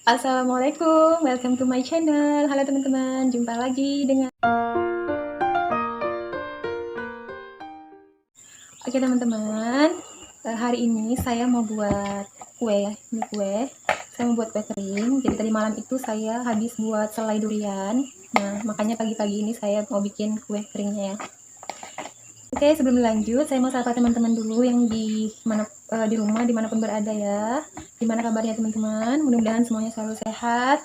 Assalamualaikum, welcome to my channel. Halo teman-teman, jumpa lagi dengan Oke teman-teman, hari ini saya mau buat kue ya. Ini kue. Saya mau buat kue kering. Jadi tadi malam itu saya habis buat selai durian. Nah, makanya pagi-pagi ini saya mau bikin kue keringnya ya. Oke, sebelum lanjut, saya mau sapa teman-teman dulu yang di rumah dimanapun berada ya. Gimana kabarnya teman-teman? Mudah-mudahan semuanya selalu sehat,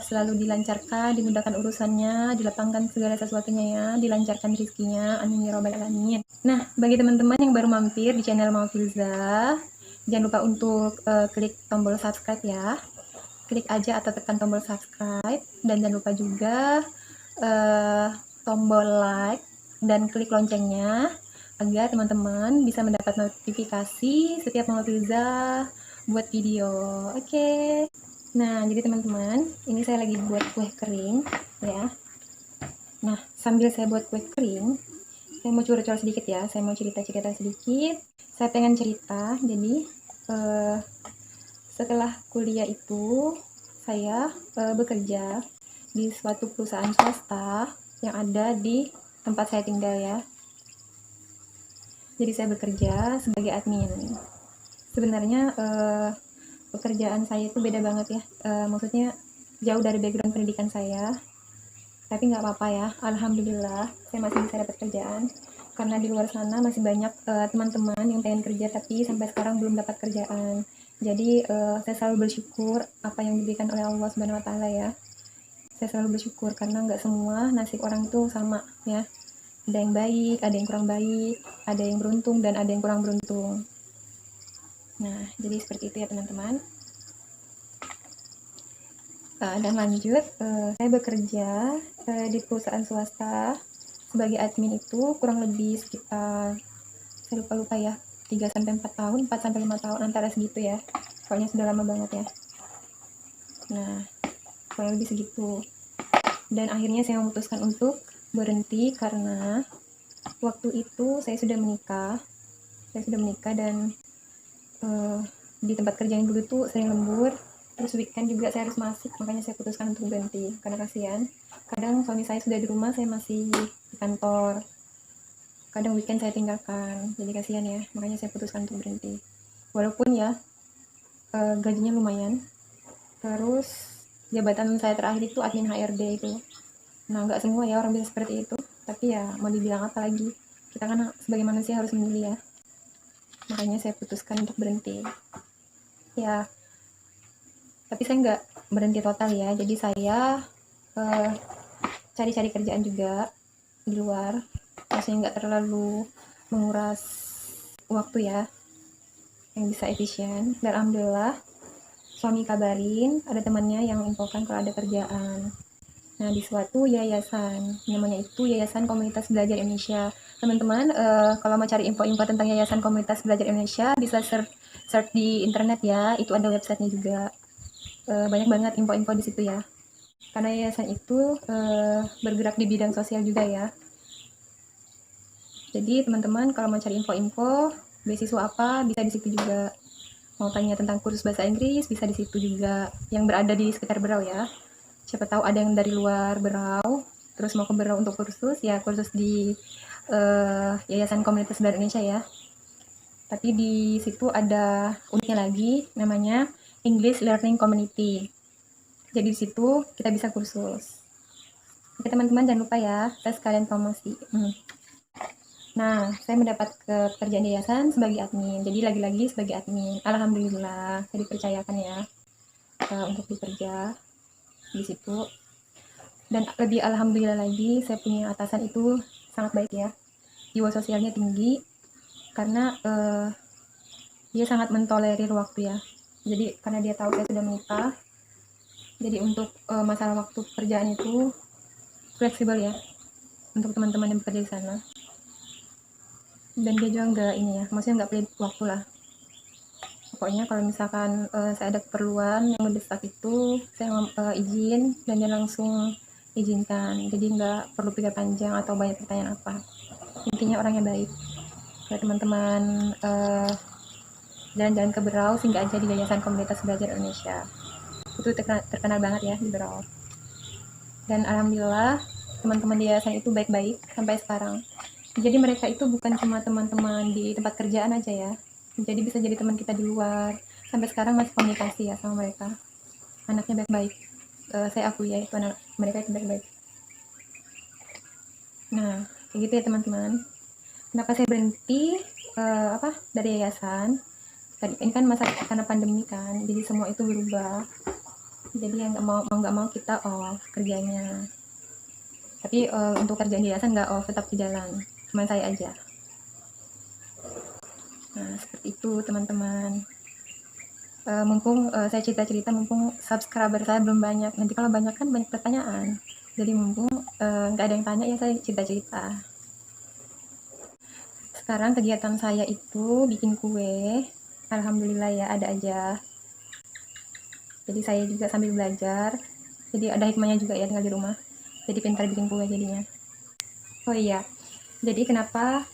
selalu dilancarkan, dimudahkan urusannya, dilapangkan segala sesuatunya ya, dilancarkan rezekinya, amin ya robbal alamin. Nah, bagi teman-teman yang baru mampir di channel Maufilza, jangan lupa untuk klik tombol subscribe ya. Klik aja atau tekan tombol subscribe, dan jangan lupa juga tombol like dan klik loncengnya agar teman-teman bisa mendapat notifikasi setiap Maufilza buat video. Oke. Nah, jadi teman-teman, ini saya lagi buat kue kering ya. Nah, sambil saya buat kue kering, saya mau curhat sedikit ya. Saya mau cerita-cerita sedikit. Saya pengen cerita. Jadi setelah kuliah itu saya bekerja di suatu perusahaan swasta yang ada di tempat saya tinggal ya. Jadi saya bekerja sebagai admin. Sebenarnya pekerjaan saya itu beda banget ya. Maksudnya jauh dari background pendidikan saya. Tapi nggak apa-apa ya. Alhamdulillah saya masih bisa dapat kerjaan. Karena di luar sana masih banyak teman-teman yang pengen kerja tapi sampai sekarang belum dapat kerjaan. Jadi saya selalu bersyukur apa yang diberikan oleh Allah Subhanahu Wa Taala ya. Saya selalu bersyukur karena nggak semua nasib orang itu sama ya. Ada yang baik, ada yang kurang baik, ada yang beruntung dan ada yang kurang beruntung. Nah, jadi seperti itu ya teman-teman. Dan lanjut, saya bekerja di perusahaan swasta sebagai admin itu kurang lebih sekitar, saya lupa ya, 3-4 tahun, 4-5 tahun, antara segitu ya. Pokoknya sudah lama banget ya. Nah, kurang lebih segitu. Dan akhirnya saya memutuskan untuk berhenti karena waktu itu saya sudah menikah. Dan di tempat kerja yang dulu tuh sering lembur, terus weekend juga saya harus masuk, makanya saya putuskan untuk berhenti karena kasihan. Kadang suami saya sudah di rumah, saya masih di kantor, kadang weekend saya tinggalkan, jadi kasihan ya, makanya saya putuskan untuk berhenti. Walaupun ya gajinya lumayan, terus jabatan saya terakhir itu admin HRD itu. Nah, nggak semua ya orang bisa seperti itu, tapi ya mau dibilang apa lagi, kita kan sebagai manusia harus memilih ya. Makanya saya putuskan untuk berhenti ya. Tapi saya nggak berhenti total ya, jadi saya cari-cari kerjaan juga di luar, maksudnya nggak terlalu menguras waktu ya, yang bisa efisien. Dan alhamdulillah suami kabarin ada temannya yang infokan kalau ada kerjaan. Nah, di suatu yayasan, namanya itu Yayasan Komunitas Belajar Indonesia. Teman-teman, kalau mau cari info-info tentang Yayasan Komunitas Belajar Indonesia, bisa search di internet ya, itu ada websitenya juga. Banyak banget info-info di situ ya. Karena yayasan itu bergerak di bidang sosial juga ya. Jadi teman-teman kalau mau cari info-info beasiswa apa, bisa di situ juga. Mau tanya tentang kursus bahasa Inggris, bisa di situ juga, yang berada di sekitar Berau ya. Siapa tahu ada yang dari luar Berau terus mau ke Berau untuk kursus ya, kursus di Yayasan Komunitas Belajar Indonesia ya. Tapi di situ ada uniknya lagi, namanya English Learning Community. Jadi di situ kita bisa kursus. Oke teman-teman, jangan lupa ya, saya sekalian promosi. Nah, saya mendapat pekerjaan yayasan sebagai admin. Jadi lagi-lagi sebagai admin. Alhamdulillah, saya dipercayakan ya untuk bekerja di situ. Dan lebih alhamdulillah lagi, saya punya atasan itu sangat baik ya, jiwa sosialnya tinggi, karena dia sangat mentolerir waktu ya. Jadi karena dia tahu saya sudah menikah, jadi untuk masalah waktu pekerjaan itu fleksibel ya untuk teman-teman yang bekerja di sana. Dan dia juga nggak ini ya, maksudnya nggak pelit waktu lah. Pokoknya kalau misalkan saya ada keperluan yang mendesak itu, saya izin dan dia langsung izinkan. Jadi nggak perlu pikir panjang atau banyak pertanyaan apa. Intinya orangnya baik. Kalau teman-teman jalan-jalan ke Berau, singgah aja di Yayasan Komunitas Belajar Indonesia. itu terkenal banget ya di Berau. Dan alhamdulillah teman-teman di yayasan itu baik-baik sampai sekarang. Jadi mereka itu bukan cuma teman-teman di tempat kerjaan aja ya, jadi bisa jadi teman kita di luar. Sampai sekarang masih komunikasi ya sama mereka. Anaknya baik-baik. Saya akui ya, itu anak mereka itu baik-baik. Nah, kayak gitu ya teman-teman. Kenapa saya berhenti dari yayasan? Tadi ini kan masa karena pandemi kan, jadi semua itu berubah. Jadi yang nggak mau kita off kerjanya. Tapi untuk kerjaan di yayasan nggak off, tetap di jalan. Cuma saya aja. Nah, seperti itu teman-teman. Mumpung saya cerita-cerita, mumpung subscriber saya belum banyak. Nanti kalau banyak kan banyak pertanyaan. Jadi mumpung nggak ada yang tanya ya saya cerita-cerita. Sekarang kegiatan saya itu bikin kue. Alhamdulillah ya ada aja. Jadi saya juga sambil belajar. Jadi ada hikmahnya juga ya tinggal di rumah. Jadi pintar bikin kue jadinya. Oh iya, jadi kenapa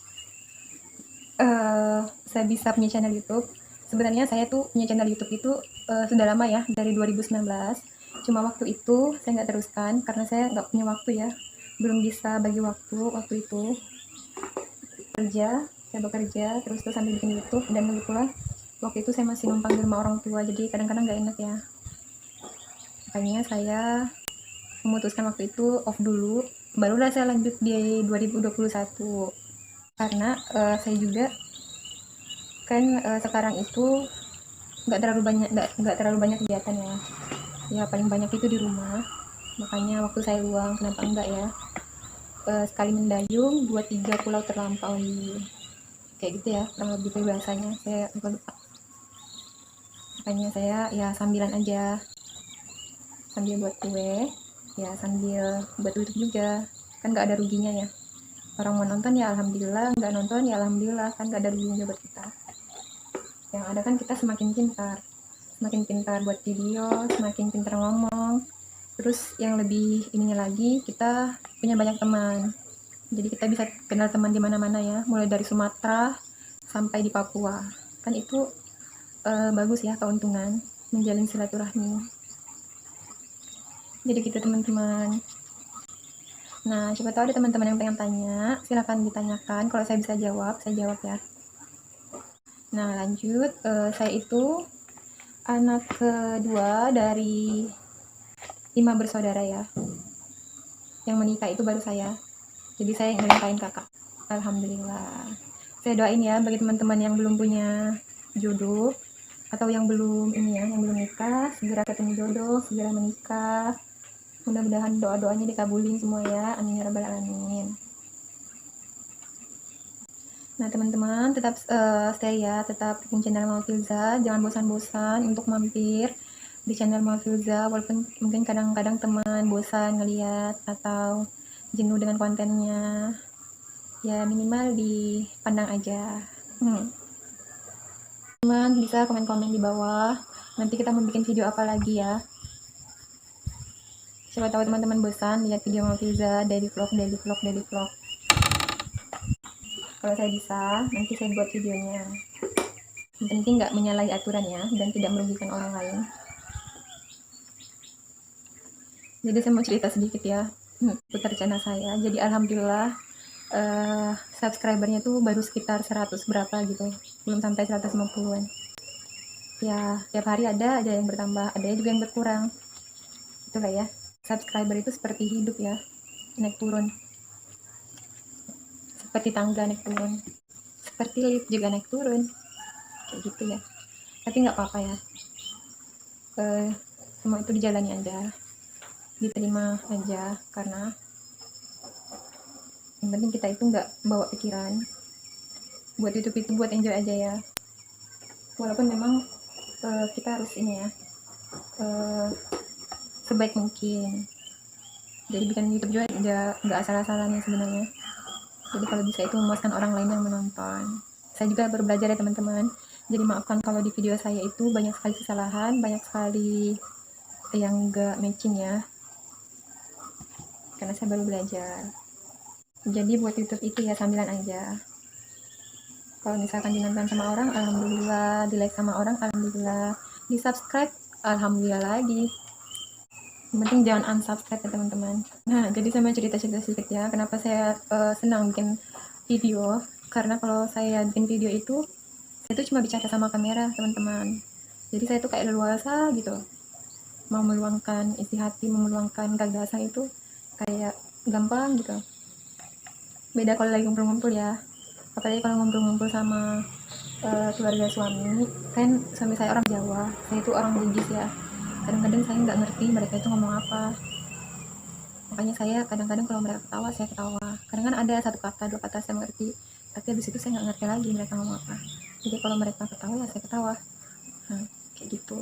saya bisa punya channel YouTube? Sebenarnya saya tuh punya channel YouTube itu sudah lama ya, dari 2019. Cuma waktu itu saya nggak teruskan karena saya nggak punya waktu ya, belum bisa bagi waktu itu. Saya bekerja terus sambil bikin YouTube, dan lagi pula waktu itu saya masih numpang di rumah orang tua, jadi kadang-kadang nggak enak ya. Makanya saya memutuskan waktu itu off dulu, barulah saya lanjut di 2021. Karena saya juga kan sekarang itu nggak terlalu banyak kegiatan ya paling banyak itu di rumah. Makanya waktu saya luang, kenapa enggak ya, sekali mendayung 2-3 pulau terlampaui, kayak gitu ya kurang lebih bahasanya, saya lupa. Makanya saya ya sambilan aja, sambil buat kue ya, sambil buat YouTube juga, kan nggak ada ruginya ya. Orang mau nonton ya alhamdulillah, nggak nonton ya alhamdulillah, kan nggak ada ruginya buat kita. Yang ada kan kita semakin pintar buat video, semakin pintar ngomong. Terus yang lebih ininya lagi, kita punya banyak teman. Jadi kita bisa kenal teman di mana-mana ya, mulai dari Sumatera sampai di Papua. Kan itu bagus ya, keuntungan menjalin silaturahmi. Jadi gitu teman-teman. Nah, coba tahu ada teman-teman yang pengen tanya, silahkan ditanyakan. Kalau saya bisa jawab, saya jawab ya. Nah, lanjut. Saya itu anak kedua dari 5 bersaudara ya. Yang menikah itu baru saya. Jadi saya yang ngelimpahin kakak. Alhamdulillah. Saya doain ya bagi teman-teman yang belum punya jodoh atau yang belum yang belum nikah, segera ketemu jodoh, segera menikah. Mudah-mudahan doa-doanya dikabulin semua ya. Amin ya rabbal alamin. Nah teman-teman tetap stay ya, tetap bikin channel Mama Filza, jangan bosan-bosan untuk mampir di channel Mama Filza, walaupun mungkin kadang-kadang teman bosan ngeliat atau jenuh dengan kontennya, ya minimal dipandang aja. Teman bisa komen-komen di bawah, nanti kita mau bikin video apa lagi ya. Siapa tahu teman-teman bosan lihat video Mama Filza, daily vlog. Kalau saya bisa, nanti saya buat videonya. Yang penting nggak menyalahi aturan ya, dan tidak merugikan orang lain. Jadi saya mau cerita sedikit ya, putar channel saya. Jadi alhamdulillah subscribernya tuh baru sekitar 100 berapa gitu, belum sampai 150-an. Ya tiap hari ada aja yang bertambah, ada juga yang berkurang. Itulah ya, subscriber itu seperti hidup ya, naik turun. Seperti tangga naik turun, seperti lift juga naik turun, kayak gitu ya. Tapi nggak apa-apa ya, semua itu dijalani aja, diterima aja, karena yang penting kita itu nggak bawa pikiran buat YouTube itu buat enjoy aja ya. Walaupun memang kita harus sebaik mungkin. Jadi bikin YouTube juga nggak asal-asalan sebenarnya. Jadi kalau bisa itu memuaskan orang lain yang menonton. Saya juga baru belajar ya teman-teman. Jadi maafkan kalau di video saya itu banyak sekali kesalahan, banyak sekali yang nggak matching ya. Karena saya baru belajar. Jadi buat YouTube itu ya sambilan aja. Kalau misalkan dinonton sama orang, alhamdulillah. Di like sama orang, alhamdulillah. Di subscribe, alhamdulillah lagi. Yang penting jangan unsubscribe ya teman-teman. Nah, jadi saya mau cerita-cerita sedikit ya, kenapa saya senang bikin video. Karena kalau saya bikin video itu, saya tuh cuma bicara sama kamera teman-teman. Jadi saya tuh kayak leluasa gitu, mau meluangkan isi hati, meluangkan gagasan itu kayak gampang gitu. Beda kalau lagi ngumpul-ngumpul ya, apalagi kalau ngumpul-ngumpul sama keluarga suami. Kan suami saya orang Jawa, saya itu orang Bugis ya. Kadang-kadang saya nggak ngerti mereka itu ngomong apa, makanya saya kadang-kadang kalau mereka ketawa saya ketawa. Kadang kan ada satu kata dua kata saya mengerti, tapi habis itu saya nggak ngerti lagi mereka ngomong apa. Jadi kalau mereka ketawa ya saya ketawa. Nah, kayak gitu.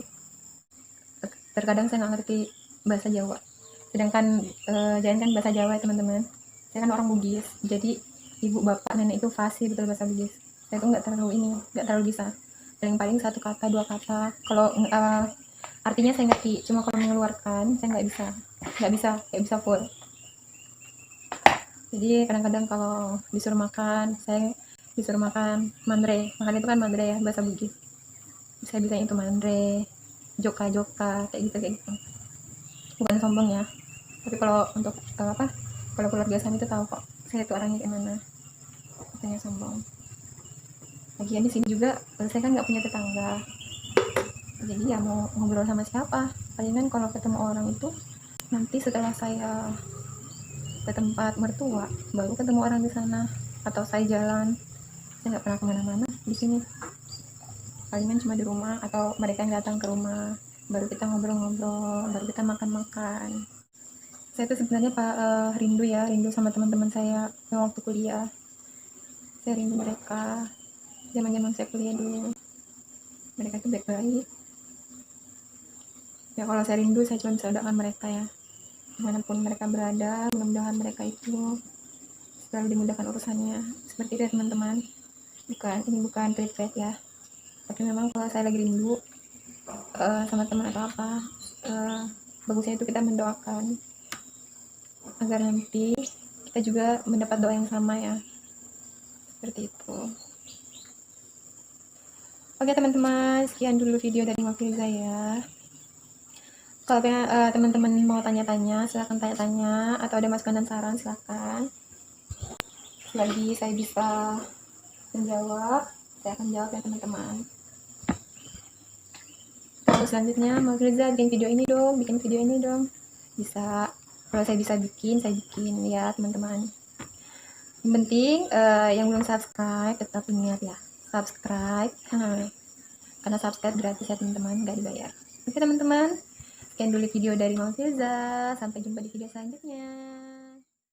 Terkadang saya nggak ngerti bahasa Jawa, sedangkan jangan kan bahasa Jawa ya teman-teman, saya kan orang Bugis, jadi ibu bapak nenek itu fasih betul bahasa Bugis. Saya tuh nggak terlalu bisa, paling satu kata dua kata. Kalau artinya saya ngerti, cuma kalau mengeluarkan saya nggak bisa full. Jadi kadang-kadang kalau disuruh makan, saya disuruh makan mandre, makan itu kan mandre ya bahasa Bugis, saya bisa itu mandre, joka kayak gitu. Bukan sombong ya, tapi kalau untuk kalau keluarga saya itu tahu kok saya itu orangnya kayak mana, bukannya sombong. Lagian di sini juga saya kan nggak punya tetangga, jadi ya mau ngobrol sama siapa. Palingan kalau ketemu orang itu nanti setelah saya ke tempat mertua baru ketemu orang di sana, atau saya jalan. Saya nggak pernah kemana-mana di sini, palingan cuma di rumah atau mereka yang datang ke rumah baru kita ngobrol-ngobrol, baru kita makan-makan. Saya tuh sebenarnya rindu sama teman-teman saya yang waktu kuliah. Saya rindu mereka zaman-zaman saya kuliah dulu, mereka tuh baik-baik ya. Kalau saya rindu saya cuma bisa doakan mereka ya, dimanapun mereka berada, mudah-mudahan mereka itu selalu dimudahkan urusannya. Seperti itu ya teman-teman, ini bukan clickbait ya, tapi memang kalau saya lagi rindu sama teman atau apa, bagusnya itu kita mendoakan agar nanti kita juga mendapat doa yang sama ya, seperti itu. Oke teman-teman, sekian dulu video dari Mafilza ya. Kalau teman-teman mau tanya-tanya, silahkan tanya-tanya, atau ada masukan dan saran silahkan. Selagi saya bisa menjawab, saya akan jawab ya teman-teman. Terus selanjutnya Mafilza bikin video ini dong. Bisa, kalau saya bisa bikin, saya bikin ya teman-teman. Yang penting yang belum subscribe tetap ingat ya, subscribe. Karena subscribe gratis ya teman-teman, nggak dibayar. Oke teman-teman, sekian dulu video dari Mafilza, sampai jumpa di video selanjutnya.